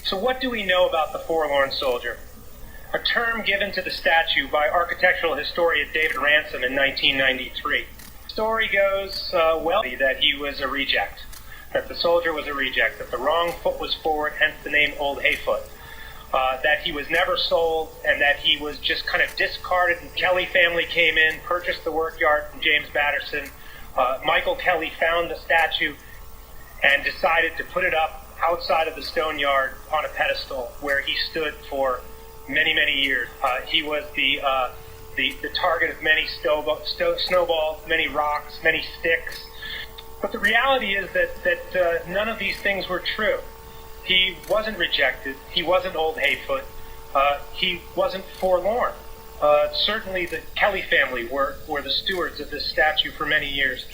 So what do we know about the Forlorn Soldier? A term given to the statue by architectural historian David Ransom in 1993. The story goes, that he was a reject, that the soldier was a reject, that the wrong foot was forward, hence the name Old Hayfoot, that he was never sold, and that he was just kind of discarded. And Kelly family came in, purchased the work yard from James Batterson. Michael Kelly found the statue and decided to put it up outside of the stone yard on a pedestal where he stood for many, many years. He was the target of many snowballs, many rocks, many sticks. But the reality is that none of these things were true. He wasn't rejected. He wasn't Old Hayfoot. He wasn't forlorn. Certainly the Kelly family were the stewards of this statue for many years.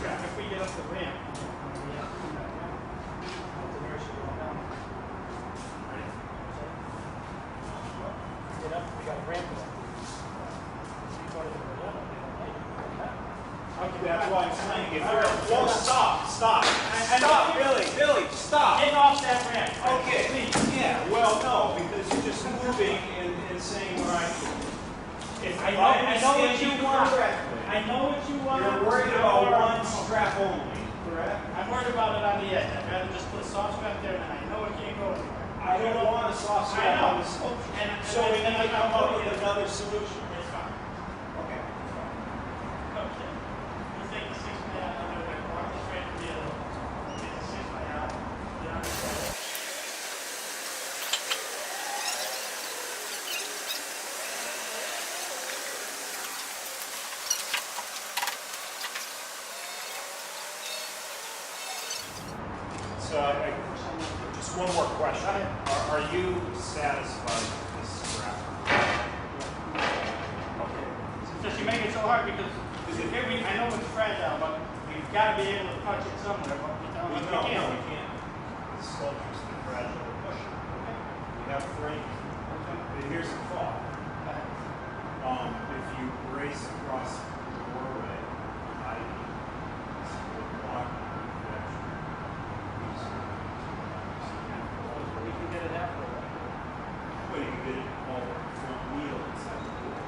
If we get up the ramp, get up, we got a ramp up. Okay, that's why I'm saying if we're whoa, stop, Billy, stop. Get off that ramp. Okay, please. Yeah, well, no, because you're just moving and saying, right. I know what you want. I know what you want. You're worried about one strap only, correct? I'm worried about it on the edge. I'd rather just put a soft strap there, and I know it can't go anywhere. I don't want a soft strap on this. So we need to come up with another solution. It's fine. Okay. Okay. You take the 6 by out, I'm going to walk this right to the other. Get the 6 by out. Get on the side. So, just one more question. Are you satisfied with this strap? Okay. Just you make it so hard because I know it's fragile, but we've got to be able to touch it somewhere. But we can't. The sculpture's too fragile to push it. We have frames. But here's the thought. If you brace across the doorway, would block the projection. We can get it halfway. Well, you can get it all the front wheel inside the door.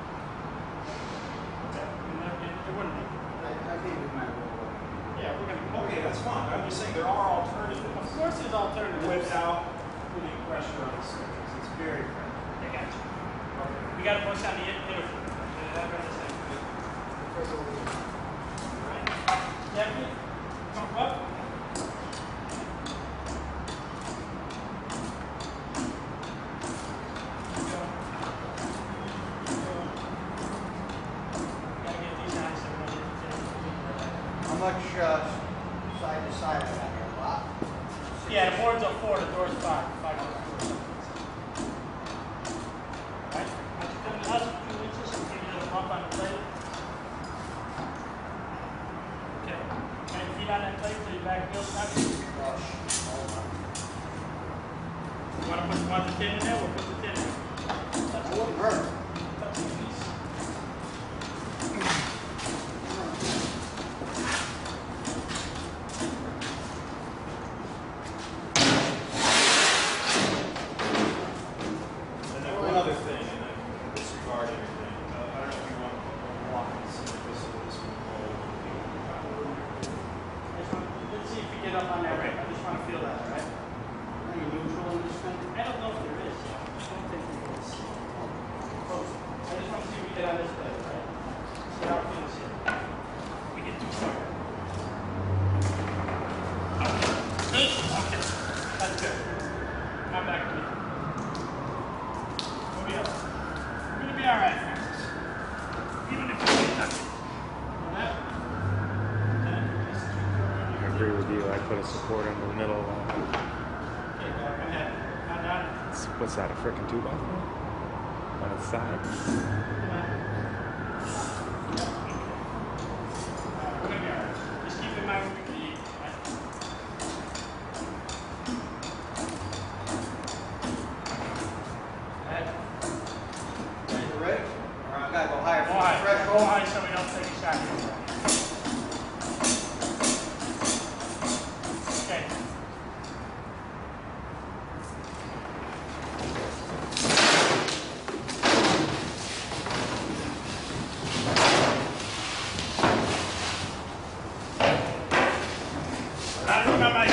It wouldn't be. I think we might roll it. Yeah, we're going to. Okay, that's fine. I'm just saying there are alternatives. Of course there's alternatives. Without putting pressure on the surface. It's very friendly. I got you. We got to push on the inner foot. Right? Yeah, come up. How much side to side I got here? A lot? Yeah, the board's up 4, the door's 5. 5 doors. Right? How's it 2 inches? Give you a little bump on the plate. Okay. 9 feet on that plate so your back feels nice. You want the tin in there? We'll put the tin in. That's Wouldn't hurt. That's a piece. And then one other thing, and I can disregard everything. I don't know if you want to block some of this or this one roll. Come back to me. We'll be alright. We're gonna be alright, Francis. Even if you get nothing. That? I agree with you. I put a support in the middle of that. Okay, go ahead. Count down. What's that, a frickin' 2x4? On its side? We're gonna be alright. Just keep in mind what we can eat. Right? You ready? Or I gotta go higher for Go the high. Go threshold? high so we don't take a shot here. Okay. I don't know my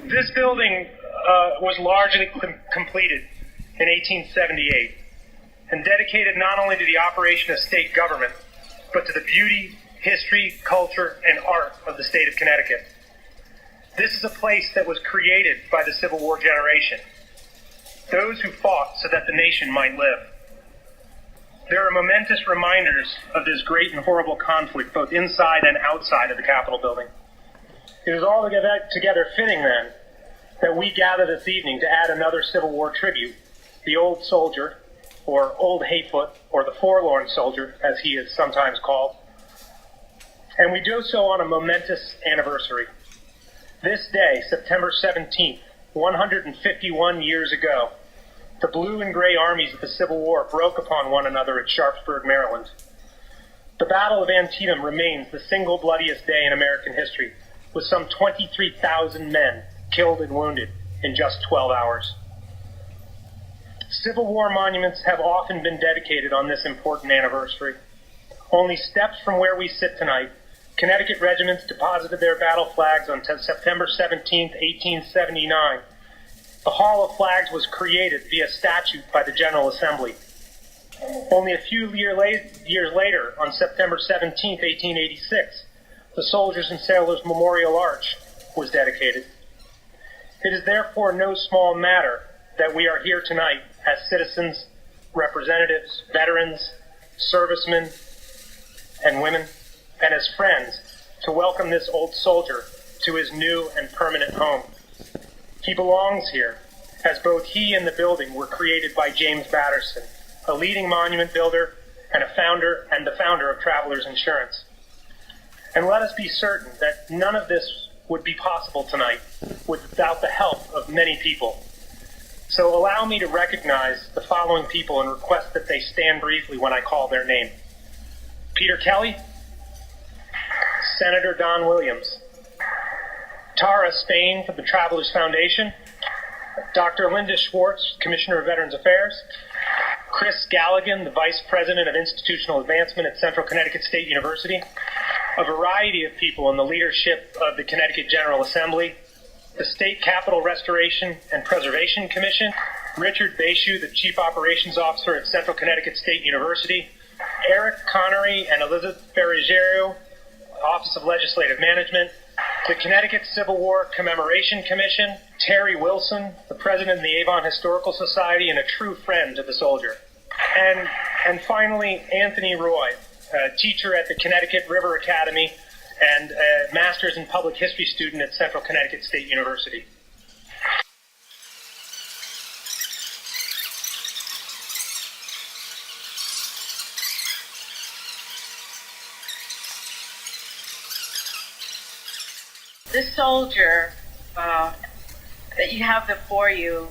This building was largely completed in 1878 and dedicated not only to the operation of state government, but to the beauty, history, culture, and art of the state of Connecticut. This is a place that was created by the Civil War generation, those who fought so that the nation might live. There are momentous reminders of this great and horrible conflict, both inside and outside of the Capitol building. It is all together fitting, then, that we gather this evening to add another Civil War tribute, the Old Soldier, or Old Hayfoot, or the Forlorn Soldier, as he is sometimes called. And we do so on a momentous anniversary. This day, September 17th, 151 years ago, the blue and gray armies of the Civil War broke upon one another at Sharpsburg, Maryland. The Battle of Antietam remains the single bloodiest day in American history, with some 23,000 men killed and wounded in just 12 hours. Civil War monuments have often been dedicated on this important anniversary. Only steps from where we sit tonight, Connecticut regiments deposited their battle flags on September 17, 1879. The Hall of Flags was created via statute by the General Assembly. Only a few years later, on September 17, 1886, the Soldiers and Sailors Memorial Arch was dedicated. It is therefore no small matter that we are here tonight as citizens, representatives, veterans, servicemen, and women, and as friends to welcome this old soldier to his new and permanent home. He belongs here, as both he and the building were created by James Batterson, a leading monument builder and the founder of Travelers Insurance. And let us be certain that none of this would be possible tonight without the help of many people. So allow me to recognize the following people and request that they stand briefly when I call their name. Peter Kelly, Senator Don Williams, Tara Spain from the Travelers Foundation, Dr. Linda Schwartz, Commissioner of Veterans Affairs, Chris Galligan, the Vice President of Institutional Advancement at Central Connecticut State University, a variety of people in the leadership of the Connecticut General Assembly, the State Capitol Restoration and Preservation Commission, Richard Baishu, the Chief Operations Officer at Central Connecticut State University, Eric Connery and Elizabeth Berrigerio, Office of Legislative Management, the Connecticut Civil War Commemoration Commission, Terry Wilson, the President of the Avon Historical Society and a true friend to the soldier, and finally, Anthony Roy, a teacher at the Connecticut River Academy and a Master's in Public History student at Central Connecticut State University. This soldier that you have before you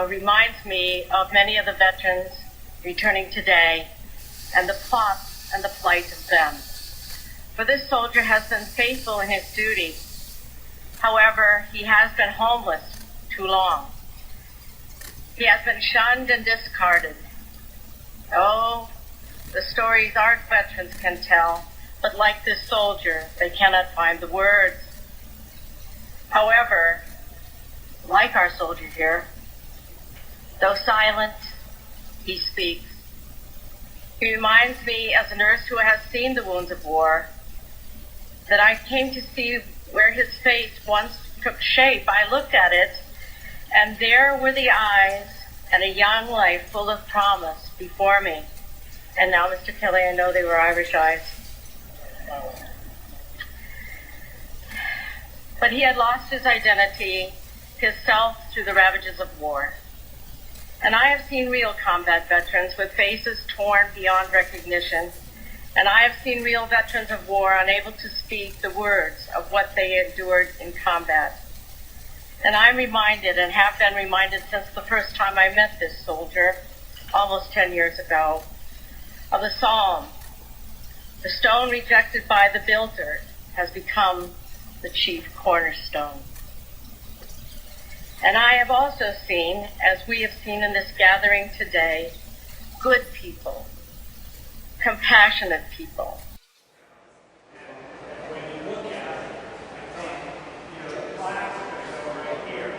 reminds me of many of the veterans returning today and the plots and the plight of them. For this soldier has been faithful in his duty. However, he has been homeless too long. He has been shunned and discarded. Oh, the stories our veterans can tell, but like this soldier, they cannot find the words. However, like our soldier here, though silent, he speaks. He reminds me, as a nurse who has seen the wounds of war, that I came to see where his face once took shape. I looked at it, and there were the eyes and a young life full of promise before me. And now, Mr. Kelly, I know they were Irish eyes. But he had lost his identity, his self, through the ravages of war. And I have seen real combat veterans with faces torn beyond recognition. And I have seen real veterans of war unable to speak the words of what they endured in combat. And I'm reminded, and have been reminded since the first time I met this soldier, almost 10 years ago, of the psalm, "The stone rejected by the builder has become the chief cornerstone." And I have also seen, as we have seen in this gathering today, good people, compassionate people. When you look at it, the plaques are right here,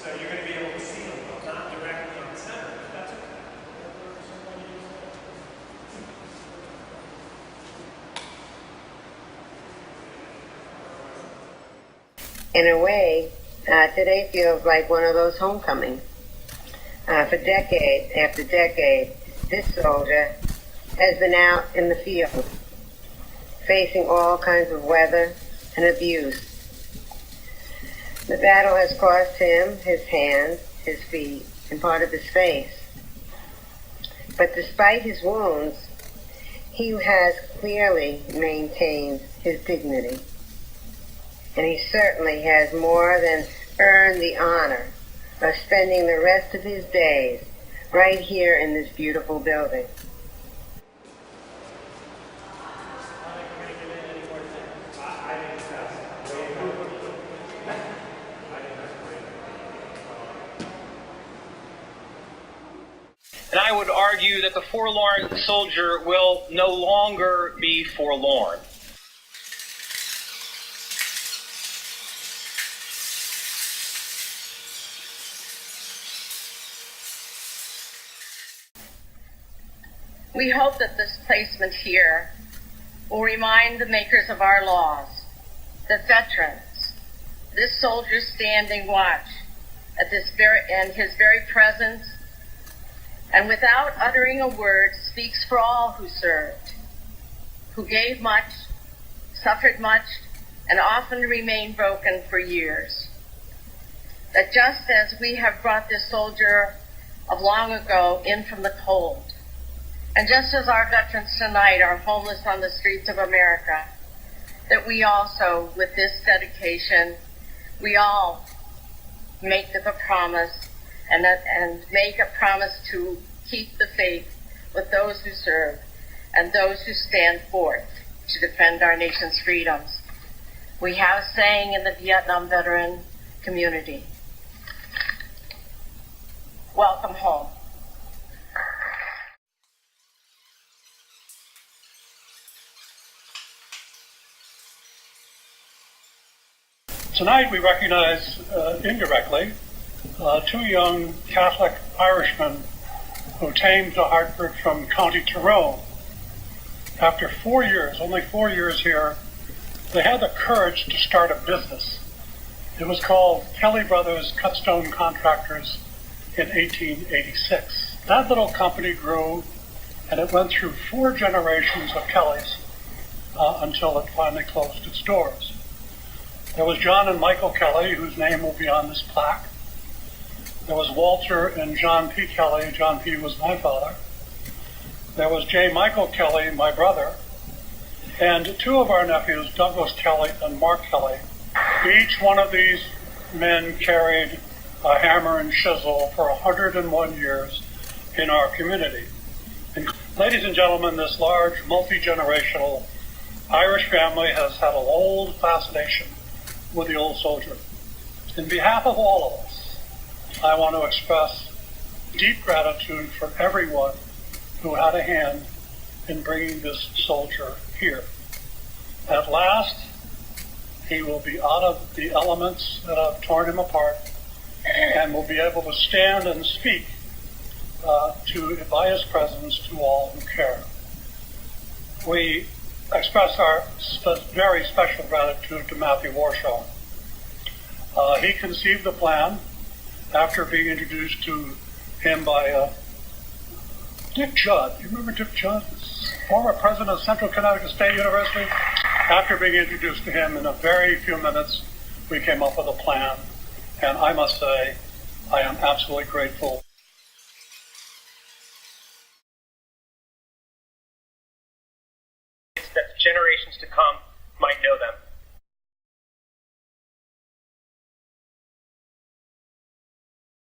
so you're going to be able to see them, but not directly in the center. That's okay. In a way, today feels like one of those homecomings. For decade after decade, this soldier has been out in the field, facing all kinds of weather and abuse. The battle has cost him his hands, his feet, and part of his face. But despite his wounds, he has clearly maintained his dignity. And he certainly has more than earned the honor of spending the rest of his days right here in this beautiful building. And I would argue that the forlorn soldier will no longer be forlorn. We hope that this placement here will remind the makers of our laws that veterans, this soldier standing watch at his very presence, and without uttering a word, speaks for all who served, who gave much, suffered much, and often remained broken for years. That just as we have brought this soldier of long ago in from the cold, and just as our veterans tonight are homeless on the streets of America, that we also, with this dedication, we all make the promise and make a promise to keep the faith with those who serve and those who stand forth to defend our nation's freedoms. We have a saying in the Vietnam veteran community: welcome home. Tonight we recognize, indirectly, two young Catholic Irishmen who came to Hartford from County Tyrone. After 4 years, only 4 years here, they had the courage to start a business. It was called Kelly Brothers Cutstone Contractors in 1886. That little company grew, and it went through 4 generations of Kellys until it finally closed its doors. There was John and Michael Kelly, whose name will be on this plaque. There was Walter and John P. Kelly. John P. was my father. There was J. Michael Kelly, my brother, and 2 of our nephews, Douglas Kelly and Mark Kelly. Each one of these men carried a hammer and chisel for 101 years in our community. And ladies and gentlemen, this large, multi-generational Irish family has had an old fascination with the old soldier. In behalf of all of us, I want to express deep gratitude for everyone who had a hand in bringing this soldier here. At last, he will be out of the elements that have torn him apart and will be able to stand and speak by his presence to all who care. We express our very special gratitude to Matthew Warshaw. He conceived the plan after being introduced to him by Dick Judd. You remember Dick Judd? Former president of Central Connecticut State University. After being introduced to him in a very few minutes, we came up with a plan. And I must say, I am absolutely grateful. That the generations to come might know them.